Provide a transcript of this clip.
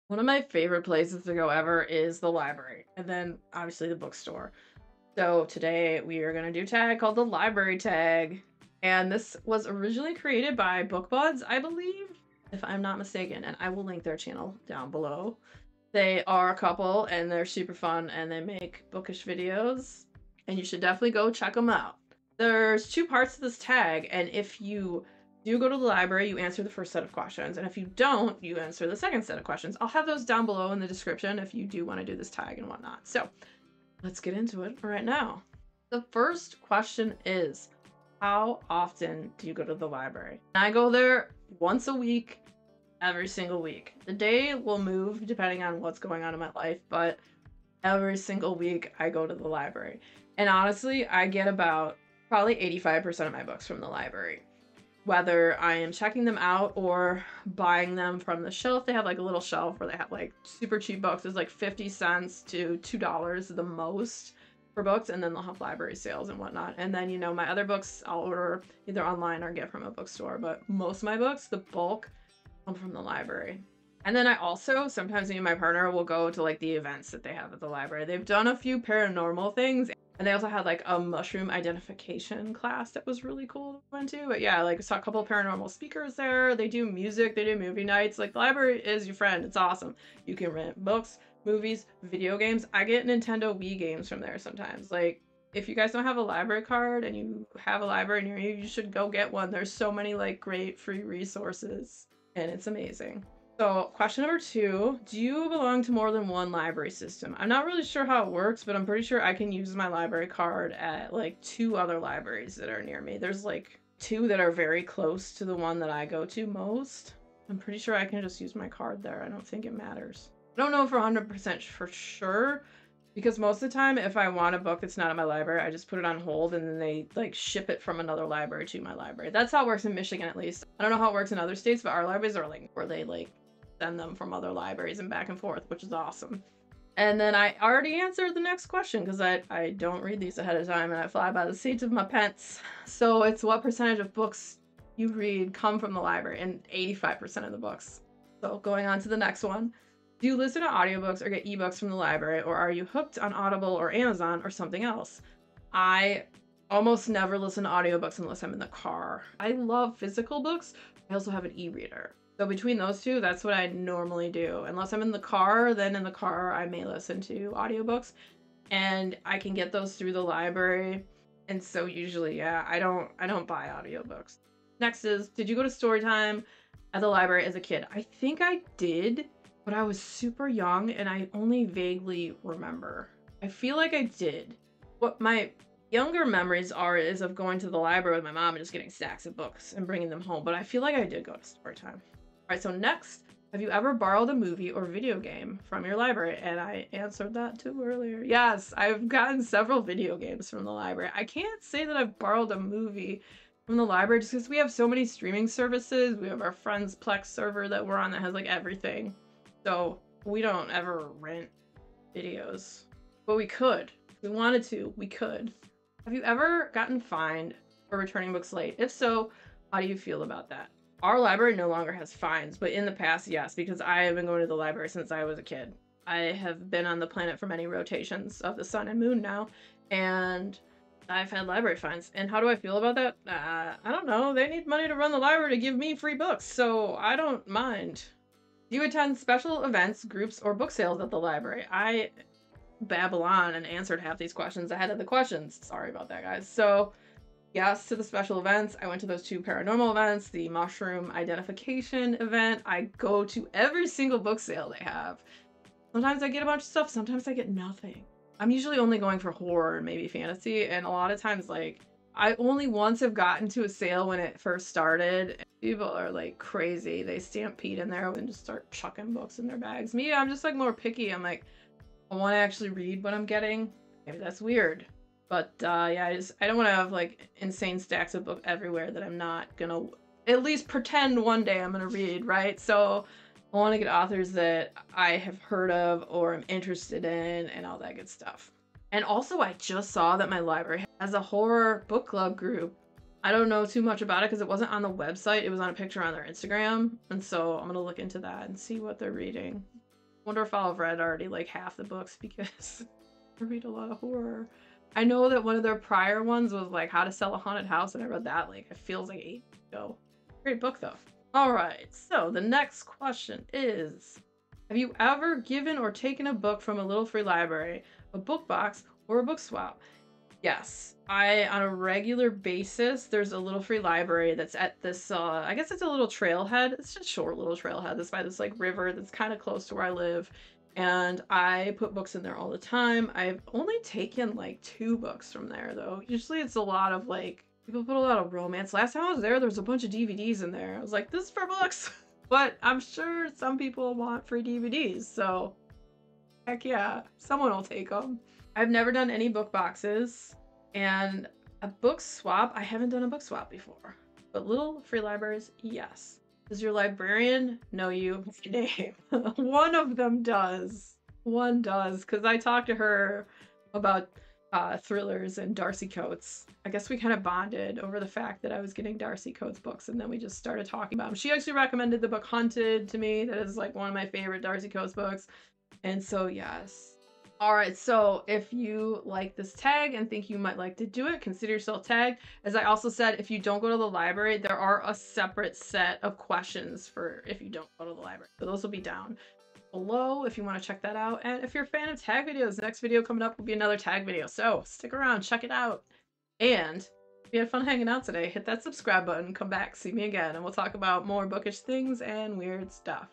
One of my favorite places to go ever is the library, and then obviously the bookstore. So today we are gonna do a tag called the library tag. And this was originally created by BookBuds, I believe, if I'm not mistaken, and I will link their channel down below. They are a couple and they're super fun and they make bookish videos, and you should definitely go check them out. There's two parts to this tag, and if you do go to the library, you answer the first set of questions, and if you don't, you answer the second set of questions. I'll have those down below in the description if you do want to do this tag and whatnot. So let's get into it right now. The first question is, how often do you go to the library? I go there once a week, every single week. The day will move depending on what's going on in my life, but every single week I go to the library. And honestly, I get about probably 85% of my books from the library. Whether I am checking them out or buying them from the shelf. They have like a little shelf where they have like super cheap books. It's like 50 cents to $2 the most for books, and then they'll have library sales and whatnot. And then, my other books I'll order either online or get from a bookstore, but most of my books, the bulk, come from the library. And then I also, sometimes me and my partner will go to like the events that they have at the library. They've done a few paranormal things, and they also had like a mushroom identification class that was really cool to go into. But yeah, like I saw a couple of paranormal speakers there. They do music, they do movie nights. Like the library is your friend. It's awesome. You can rent books, movies, video games. I get Nintendo Wii games from there sometimes. Like if you guys don't have a library card and you have a library near you, you should go get one. There's so many like great free resources and it's amazing. So question number 2, do you belong to more than one library system? I'm not really sure how it works, but I'm pretty sure I can use my library card at like 2 other libraries that are near me. There's like 2 that are very close to the one that I go to most. I'm pretty sure I can just use my card there. I don't think it matters. I don't know for 100% for sure, because most of the time if I want a book that's not at my library, I just put it on hold and then they like ship it from another library to my library. That's how it works in Michigan, at least. I don't know how it works in other states, but our libraries are like where they like send them from other libraries and back and forth, which is awesome. And then I already answered the next question because I don't read these ahead of time and I fly by the seat of my pants. So it's what percentage of books you read come from the library, and 85% of the books. So going on to the next one. Do you listen to audiobooks or get ebooks from the library, or are you hooked on Audible or Amazon or something else? I almost never listen to audiobooks unless I'm in the car. I love physical books. I also have an e-reader. So between those two, that's what I normally do. Unless I'm in the car, then in the car I may listen to audiobooks. And I can get those through the library. And so usually, yeah, I don't buy audiobooks. Next is, did you go to Storytime at the library as a kid? I think I did, but I was super young and I only vaguely remember. I feel like I did. What my younger memories are is of going to the library with my mom and just getting stacks of books and bringing them home, but I feel like I did go to Storytime. All right, so next, have you ever borrowed a movie or video game from your library? And I answered that too earlier. Yes, I've gotten several video games from the library. I can't say that I've borrowed a movie from the library just because we have so many streaming services. We have our friend's Plex server that we're on that has like everything. So we don't ever rent videos, but we could. If we wanted to, we could. Have you ever gotten fined for returning books late? If so, how do you feel about that? Our library no longer has fines, but in the past, yes, because I have been going to the library since I was a kid. I have been on the planet for many rotations of the sun and moon now, and I've had library fines. And how do I feel about that? I don't know. They need money to run the library to give me free books, so I don't mind. Do you attend special events, groups, or book sales at the library? I babble on and answered half these questions ahead of the questions. Sorry about that, guys. So yes to the special events. I went to those 2 paranormal events, the mushroom identification event. I go to every single book sale they have. Sometimes I get a bunch of stuff, sometimes I get nothing. I'm usually only going for horror and maybe fantasy, and a lot of times, like, I only once have gotten to a sale when it first started. People are like crazy. They stampede in there and just start chucking books in their bags. Me, I'm just like more picky. I'm like, I want to actually read what I'm getting. Maybe that's weird. But yeah, I don't want to have like insane stacks of books everywhere that I'm not gonna at least pretend one day I'm gonna read, right? So I want to get authors that I have heard of or am interested in and all that good stuff. And also, I just saw that my library has a horror book club group. I don't know too much about it because it wasn't on the website. It was on a picture on their Instagram. And so I'm going to look into that and see what they're reading. Wonder if I'll have read already like half the books because I read a lot of horror. I know that one of their prior ones was like How to Sell a Haunted House, and I read that like it feels like 8 years ago. Great book though. All right, so the next question is, have you ever given or taken a book from a little free library, a book box, or a book swap? Yes, on a regular basis, there's a little free library that's at this, I guess it's a little trailhead. It's just a short little trailhead that's by this like river that's kind of close to where I live. And I put books in there all the time. I've only taken like 2 books from there though. Usually it's a lot of like, people put a lot of romance. Last time I was there was a bunch of DVDs in there. I was like, this is for books. But I'm sure some people want free DVDs, so heck yeah, someone will take them. I've never done any book boxes, and a book swap, I haven't done a book swap before. But little free libraries, yes. Does your librarian know you by name? One of them does. One does, because I talked to her about thrillers and Darcy Coates. I guess we kind of bonded over the fact that I was getting Darcy Coates books, and then we just started talking about them. She actually recommended the book Hunted to me. That is like one of my favorite Darcy Coates books. And so, yes. All right, so if you like this tag and think you might like to do it, consider yourself tagged. As I also said, if you don't go to the library, there are a separate set of questions for if you don't go to the library. So those will be down below if you want to check that out. And if you're a fan of tag videos, the next video coming up will be another tag video. So stick around, check it out. And if you had fun hanging out today, hit that subscribe button, come back, see me again, and we'll talk about more bookish things and weird stuff.